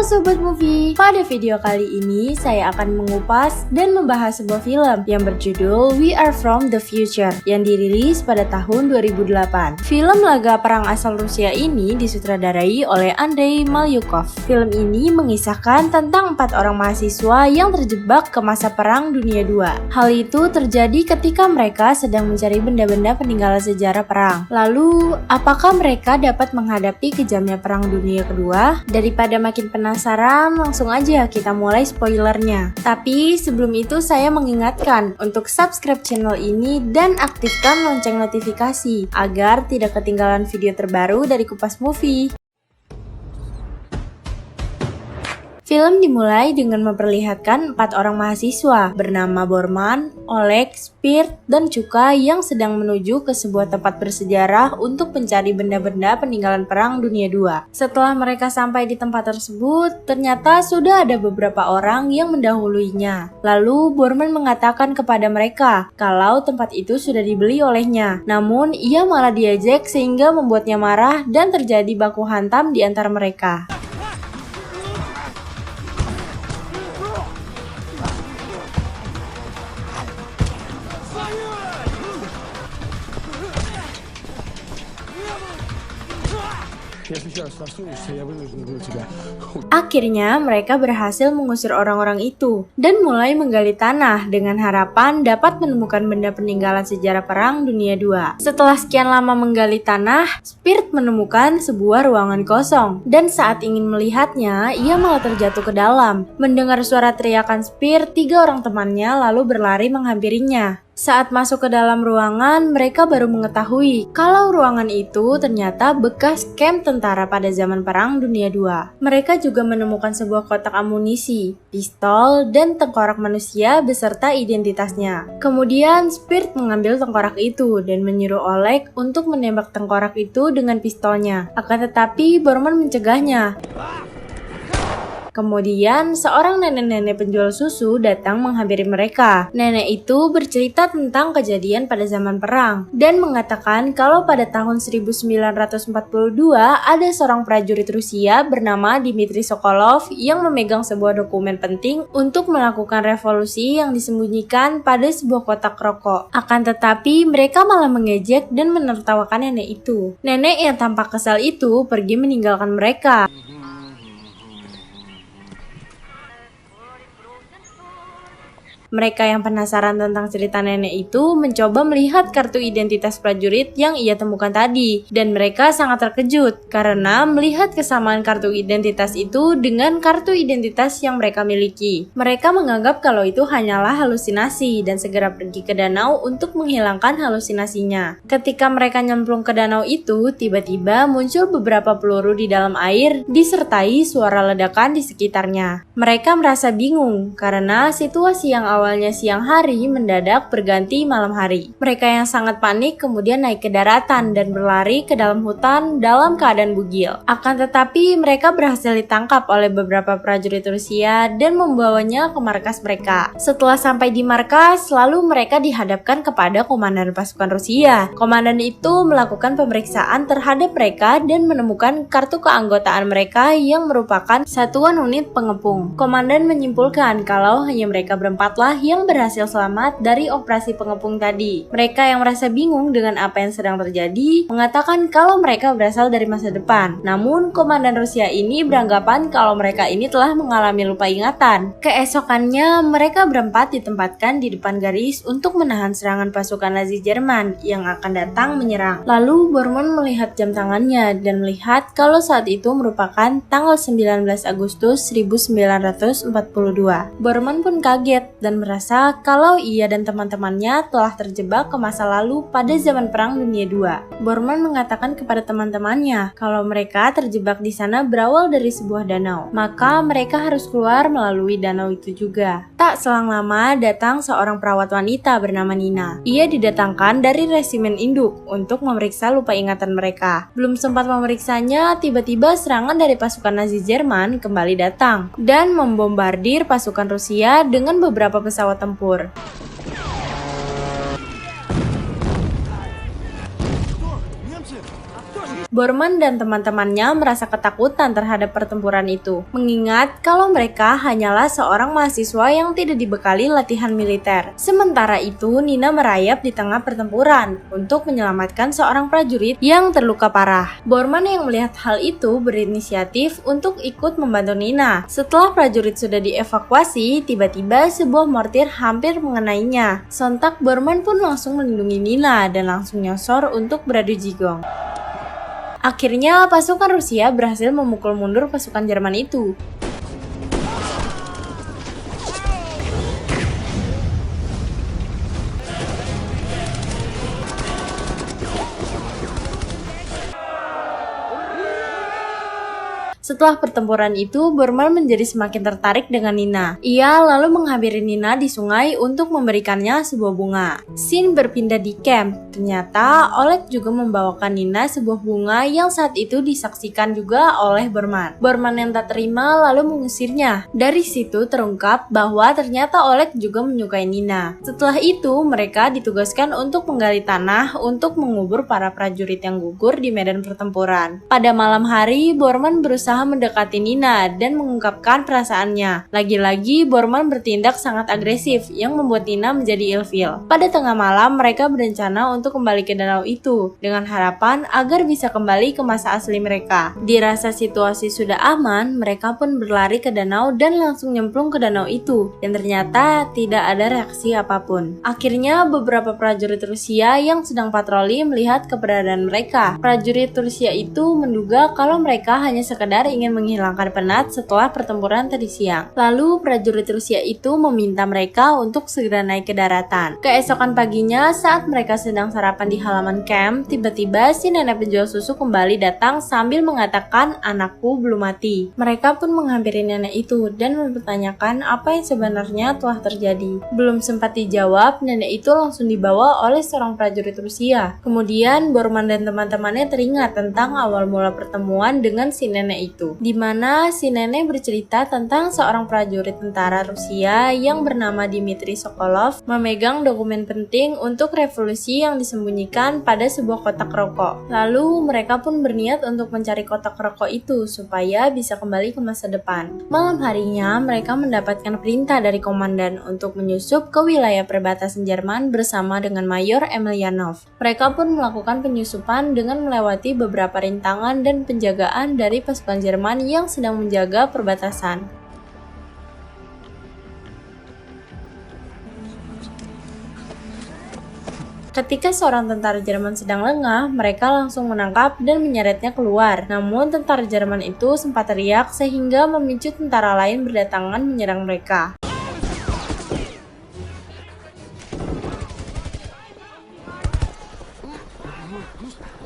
Sobat Movie, pada video kali ini saya akan mengupas dan membahas sebuah film yang berjudul We Are From The Future yang dirilis pada tahun 2008. Film laga perang asal Rusia ini disutradarai oleh Andrei Malyukov. Film ini mengisahkan tentang 4 orang mahasiswa yang terjebak ke masa Perang Dunia II. Hal itu terjadi ketika mereka sedang mencari benda-benda peninggalan sejarah perang. Lalu, apakah mereka dapat menghadapi kejamnya Perang Dunia Kedua? Daripada makin penasaran, langsung aja kita mulai spoilernya. Tapi sebelum itu saya mengingatkan untuk subscribe channel ini dan aktifkan lonceng notifikasi agar tidak ketinggalan video terbaru dari Kupas Movie. Film dimulai dengan memperlihatkan 4 orang mahasiswa bernama Borman, Oleg, Spirt, dan Chuka yang sedang menuju ke sebuah tempat bersejarah untuk mencari benda-benda peninggalan Perang Dunia II. Setelah mereka sampai di tempat tersebut, ternyata sudah ada beberapa orang yang mendahuluinya. Lalu Borman mengatakan kepada mereka kalau tempat itu sudah dibeli olehnya. Namun ia malah diejek sehingga membuatnya marah dan terjadi baku hantam di antara mereka. Akhirnya mereka berhasil mengusir orang-orang itu dan mulai menggali tanah dengan harapan dapat menemukan benda peninggalan sejarah Perang Dunia II. Setelah sekian lama menggali tanah, Spirt menemukan sebuah ruangan kosong dan saat ingin melihatnya, ia malah terjatuh ke dalam. Mendengar suara teriakan Spirt, 3 orang temannya lalu berlari menghampirinya. Saat masuk ke dalam ruangan, mereka baru mengetahui kalau ruangan itu ternyata bekas kamp tentara pada zaman Perang Dunia II. Mereka juga menemukan sebuah kotak amunisi, pistol, dan tengkorak manusia beserta identitasnya. Kemudian, Spirt mengambil tengkorak itu dan menyuruh Oleg untuk menembak tengkorak itu dengan pistolnya. Akan tetapi, Borman mencegahnya. Kemudian, seorang nenek-nenek penjual susu datang menghampiri mereka. Nenek itu bercerita tentang kejadian pada zaman perang dan mengatakan kalau pada tahun 1942 ada seorang prajurit Rusia bernama Dmitri Sokolov yang memegang sebuah dokumen penting untuk melakukan revolusi yang disembunyikan pada sebuah kotak rokok. Akan tetapi, mereka malah mengejek dan menertawakan nenek itu. Nenek yang tampak kesal itu pergi meninggalkan mereka. Mereka yang penasaran tentang cerita nenek itu mencoba melihat kartu identitas prajurit yang ia temukan tadi, dan mereka sangat terkejut karena melihat kesamaan kartu identitas itu dengan kartu identitas yang mereka miliki. Mereka menganggap kalau itu hanyalah halusinasi dan segera pergi ke danau untuk menghilangkan halusinasinya. Ketika mereka nyemplung ke danau itu, tiba-tiba muncul beberapa peluru di dalam air disertai suara ledakan di sekitarnya. Mereka merasa bingung karena situasi yang awalnya siang hari mendadak berganti malam hari. Mereka yang sangat panik kemudian naik ke daratan dan berlari ke dalam hutan dalam keadaan bugil. Akan tetapi mereka berhasil ditangkap oleh beberapa prajurit Rusia dan membawanya ke markas mereka. Setelah sampai di markas, lalu mereka dihadapkan kepada komandan pasukan Rusia. Komandan itu melakukan pemeriksaan terhadap mereka dan menemukan kartu keanggotaan mereka yang merupakan satuan unit pengepung. Komandan menyimpulkan kalau hanya mereka berempatlah yang berhasil selamat dari operasi pengepung tadi. Mereka yang merasa bingung dengan apa yang sedang terjadi mengatakan kalau mereka berasal dari masa depan. Namun, komandan Rusia ini beranggapan kalau mereka ini telah mengalami lupa ingatan. Keesokannya, mereka berempat ditempatkan di depan garis untuk menahan serangan pasukan Nazi Jerman yang akan datang menyerang. Lalu, Bormann melihat jam tangannya dan melihat kalau saat itu merupakan tanggal 19 Agustus 1942. Bormann pun kaget dan merasa kalau ia dan teman-temannya telah terjebak ke masa lalu pada zaman Perang Dunia II. Bormann mengatakan kepada teman-temannya kalau mereka terjebak di sana berawal dari sebuah danau, maka mereka harus keluar melalui danau itu juga. Tak selang lama datang seorang perawat wanita bernama Nina. Ia didatangkan dari resimen induk untuk memeriksa lupa ingatan mereka. Belum sempat memeriksanya, tiba-tiba serangan dari pasukan Nazi Jerman kembali datang dan membombardir pasukan Rusia dengan beberapa pesawat tempur. Bormann dan teman-temannya merasa ketakutan terhadap pertempuran itu, mengingat kalau mereka hanyalah seorang mahasiswa yang tidak dibekali latihan militer. Sementara itu, Nina merayap di tengah pertempuran untuk menyelamatkan seorang prajurit yang terluka parah. Bormann yang melihat hal itu berinisiatif untuk ikut membantu Nina. Setelah prajurit sudah dievakuasi, tiba-tiba sebuah mortir hampir mengenainya. Sontak Bormann pun langsung melindungi Nina dan langsung nyosor untuk beradu jigong. Akhirnya pasukan Rusia berhasil memukul mundur pasukan Jerman itu. Setelah pertempuran itu, Bormann menjadi semakin tertarik dengan Nina. Ia lalu menghampiri Nina di sungai untuk memberikannya sebuah bunga. Scene berpindah di camp. Ternyata Oleg juga membawakan Nina sebuah bunga yang saat itu disaksikan juga oleh Bormann. Bormann yang tak terima lalu mengusirnya. Dari situ terungkap bahwa ternyata Oleg juga menyukai Nina. Setelah itu, mereka ditugaskan untuk menggali tanah untuk mengubur para prajurit yang gugur di medan pertempuran. Pada malam hari, Bormann berusaha mendekati Nina dan mengungkapkan perasaannya. Lagi-lagi Bormann bertindak sangat agresif yang membuat Nina menjadi ilfil. Pada tengah malam mereka berencana untuk kembali ke danau itu dengan harapan agar bisa kembali ke masa asli mereka. Dirasa situasi sudah aman, mereka pun berlari ke danau dan langsung nyemplung ke danau itu, dan ternyata tidak ada reaksi apapun. Akhirnya beberapa prajurit Rusia yang sedang patroli melihat keberadaan mereka. Prajurit Rusia itu menduga kalau mereka hanya sekedar ingin menghilangkan penat setelah pertempuran tadi siang. Lalu prajurit Rusia itu meminta mereka untuk segera naik ke daratan. Keesokan paginya saat mereka sedang sarapan di halaman camp, tiba-tiba si nenek penjual susu kembali datang sambil mengatakan anakku belum mati. Mereka pun menghampiri nenek itu dan mempertanyakan apa yang sebenarnya telah terjadi. Belum sempat dijawab, nenek itu langsung dibawa oleh seorang prajurit Rusia. Kemudian Bormann dan teman-temannya teringat tentang awal mula pertemuan dengan si nenek itu, di mana si nenek bercerita tentang seorang prajurit tentara Rusia yang bernama Dmitry Sokolov memegang dokumen penting untuk revolusi yang disembunyikan pada sebuah kotak rokok. Lalu mereka pun berniat untuk mencari kotak rokok itu supaya bisa kembali ke masa depan. Malam harinya mereka mendapatkan perintah dari komandan untuk menyusup ke wilayah perbatasan Jerman bersama dengan Mayor Emelianov. Mereka pun melakukan penyusupan dengan melewati beberapa rintangan dan penjagaan dari pasukan Jerman yang sedang menjaga perbatasan. Ketika seorang tentara Jerman sedang lengah, mereka langsung menangkap dan menyeretnya keluar. Namun tentara Jerman itu sempat teriak sehingga memicu tentara lain berdatangan menyerang mereka.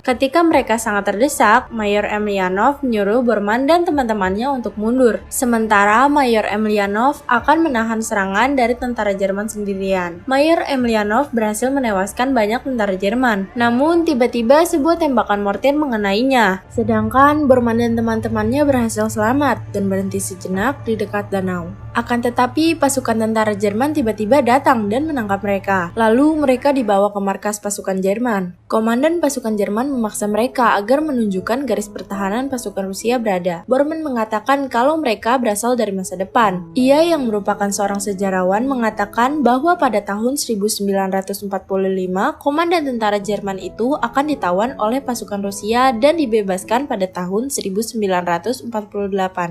Ketika mereka sangat terdesak, Mayor Emelianov menyuruh Bormann dan teman-temannya untuk mundur. Sementara Mayor Emelianov akan menahan serangan dari tentara Jerman sendirian. Mayor Emelianov berhasil menewaskan banyak tentara Jerman. Namun tiba-tiba sebuah tembakan mortir mengenainya. Sedangkan Bormann dan teman-temannya berhasil selamat dan berhenti sejenak di dekat danau. Akan tetapi pasukan tentara Jerman tiba-tiba datang dan menangkap mereka. Lalu mereka dibawa ke markas pasukan Jerman. Komandan pasukan Jerman memaksa mereka agar menunjukkan garis pertahanan pasukan Rusia berada. Bormann mengatakan kalau mereka berasal dari masa depan. Ia yang merupakan seorang sejarawan mengatakan bahwa pada tahun 1945, komandan tentara Jerman itu akan ditawan oleh pasukan Rusia dan dibebaskan pada tahun 1948.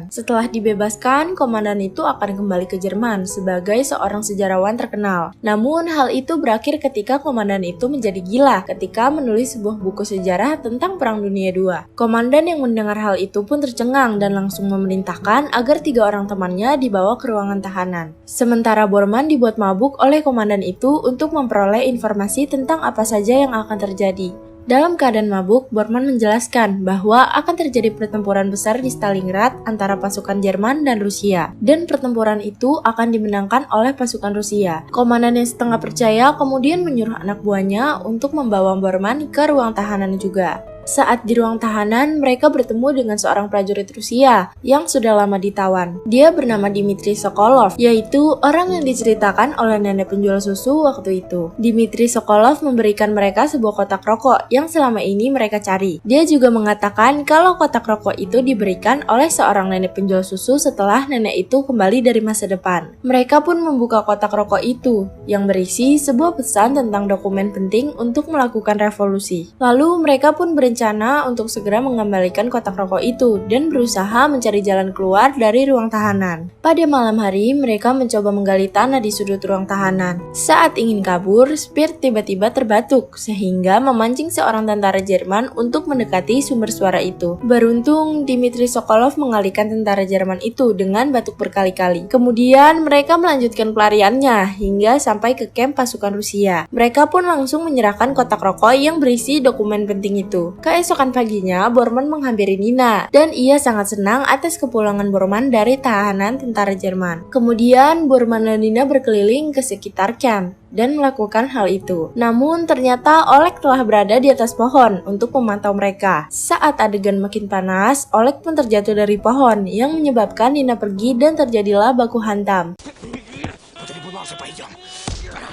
Setelah dibebaskan, komandan itu akan kembali ke Jerman sebagai seorang sejarawan terkenal. Namun hal itu berakhir ketika komandan itu menjadi gila ketika menulis sebuah buku sejarah tentang Perang Dunia II. Komandan yang mendengar hal itu pun tercengang dan langsung memerintahkan agar 3 orang temannya dibawa ke ruangan tahanan. Sementara Bormann dibuat mabuk oleh komandan itu untuk memperoleh informasi tentang apa saja yang akan terjadi. Dalam keadaan mabuk, Bormann menjelaskan bahwa akan terjadi pertempuran besar di Stalingrad antara pasukan Jerman dan Rusia, dan pertempuran itu akan dimenangkan oleh pasukan Rusia. Komandan yang setengah percaya kemudian menyuruh anak buahnya untuk membawa Bormann ke ruang tahanan juga. Saat di ruang tahanan, mereka bertemu dengan seorang prajurit Rusia yang sudah lama ditawan. Dia bernama Dmitri Sokolov, yaitu orang yang diceritakan oleh nenek penjual susu waktu itu. Dmitri Sokolov memberikan mereka sebuah kotak rokok yang selama ini mereka cari. Dia juga mengatakan kalau kotak rokok itu diberikan oleh seorang nenek penjual susu setelah nenek itu kembali dari masa depan. Mereka pun membuka kotak rokok itu yang berisi sebuah pesan tentang dokumen penting untuk melakukan revolusi. Lalu mereka pun berencana untuk segera mengembalikan kotak rokok itu dan berusaha mencari jalan keluar dari ruang tahanan. Pada malam hari, mereka mencoba menggali tanah di sudut ruang tahanan. Saat ingin kabur, Speer tiba-tiba terbatuk sehingga memancing seorang tentara Jerman untuk mendekati sumber suara itu. Beruntung, Dmitri Sokolov mengalihkan tentara Jerman itu dengan batuk berkali-kali. Kemudian mereka melanjutkan pelariannya hingga sampai ke kamp pasukan Rusia. Mereka pun langsung menyerahkan kotak rokok yang berisi dokumen penting itu. Keesokan paginya, Bormann menghampiri Nina dan ia sangat senang atas kepulangan Bormann dari tahanan tentara Jerman. Kemudian Bormann dan Nina berkeliling ke sekitar camp dan melakukan hal itu. Namun ternyata Oleg telah berada di atas pohon untuk memantau mereka. Saat adegan makin panas, Oleg pun terjatuh dari pohon yang menyebabkan Nina pergi dan terjadilah baku hantam.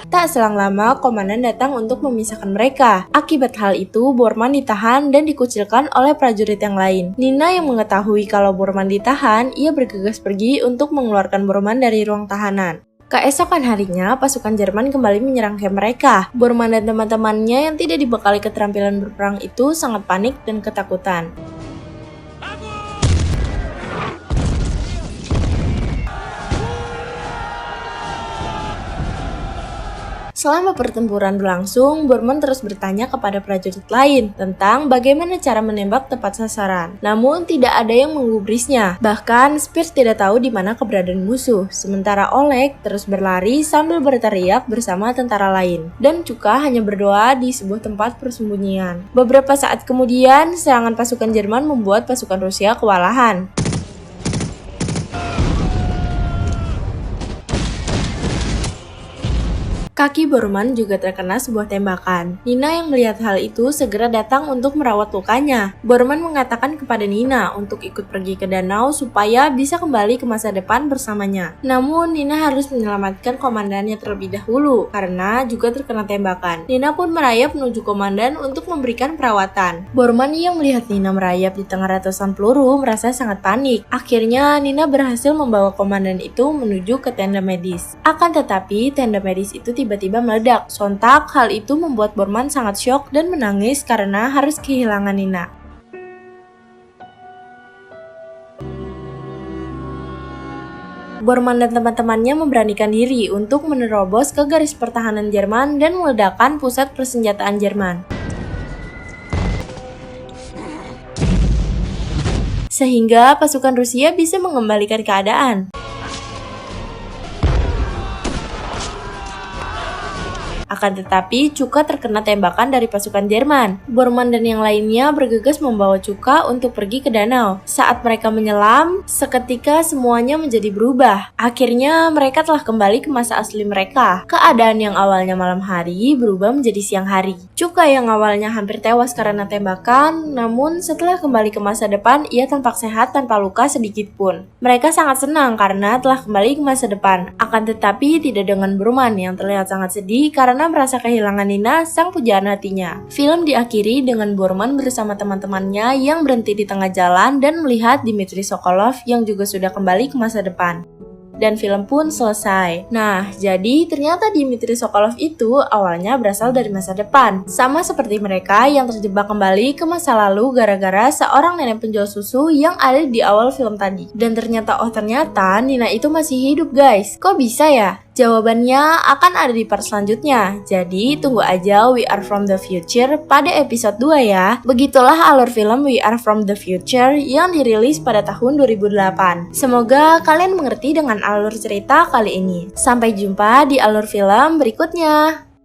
Tak selang lama, komandan datang untuk memisahkan mereka. Akibat hal itu, Bormann ditahan dan dikucilkan oleh prajurit yang lain. Nina yang mengetahui kalau Bormann ditahan, ia bergegas pergi untuk mengeluarkan Bormann dari ruang tahanan. Keesokan harinya, pasukan Jerman kembali menyerang kamp mereka. Bormann dan teman-temannya yang tidak dibekali keterampilan berperang itu sangat panik dan ketakutan. Selama pertempuran berlangsung, Bormann terus bertanya kepada prajurit lain tentang bagaimana cara menembak tepat sasaran. Namun tidak ada yang menggubrisnya. Bahkan Speer tidak tahu di mana keberadaan musuh. Sementara Oleg terus berlari sambil berteriak bersama tentara lain. Dan Cuka hanya berdoa di sebuah tempat persembunyian. Beberapa saat kemudian, serangan pasukan Jerman membuat pasukan Rusia kewalahan. Kaki Bormann juga terkena sebuah tembakan. Nina yang melihat hal itu segera datang untuk merawat lukanya. Bormann mengatakan kepada Nina untuk ikut pergi ke danau supaya bisa kembali ke masa depan bersamanya. Namun Nina harus menyelamatkan komandannya terlebih dahulu karena juga terkena tembakan. Nina pun merayap menuju komandan untuk memberikan perawatan. Bormann yang melihat Nina merayap di tengah ratusan peluru merasa sangat panik. Akhirnya Nina berhasil membawa komandan itu menuju ke tenda medis. Akan tetapi tenda medis itu tiba-tiba meledak. Sontak hal itu membuat Bormann sangat syok dan menangis karena harus kehilangan Nina. Bormann dan teman-temannya memberanikan diri untuk menerobos ke garis pertahanan Jerman dan meledakkan pusat persenjataan Jerman. Sehingga pasukan Rusia bisa mengembalikan keadaan. Akan tetapi, Cuka terkena tembakan dari pasukan Jerman. Bormann dan yang lainnya bergegas membawa Cuka untuk pergi ke danau. Saat mereka menyelam, seketika semuanya menjadi berubah. Akhirnya, mereka telah kembali ke masa asli mereka. Keadaan yang awalnya malam hari berubah menjadi siang hari. Cuka yang awalnya hampir tewas karena tembakan, namun setelah kembali ke masa depan, ia tampak sehat tanpa luka sedikit pun. Mereka sangat senang karena telah kembali ke masa depan. Akan tetapi, tidak dengan Bormann yang terlihat sangat sedih karena merasa kehilangan Nina, sang pujaan hatinya. Film diakhiri dengan Bormann bersama teman-temannya yang berhenti di tengah jalan dan melihat Dmitri Sokolov yang juga sudah kembali ke masa depan. Dan film pun selesai. Nah, jadi ternyata Dmitri Sokolov itu awalnya berasal dari masa depan. Sama seperti mereka yang terjebak kembali ke masa lalu gara-gara seorang nenek penjual susu yang ada di awal film tadi. Dan ternyata Nina itu masih hidup guys. Kok bisa ya? Jawabannya akan ada di part selanjutnya. Jadi tunggu aja We Are From The Future pada episode 2 ya. Begitulah alur film We Are From The Future yang dirilis pada tahun 2008. Semoga kalian mengerti dengan alur cerita kali ini. Sampai jumpa di alur film berikutnya.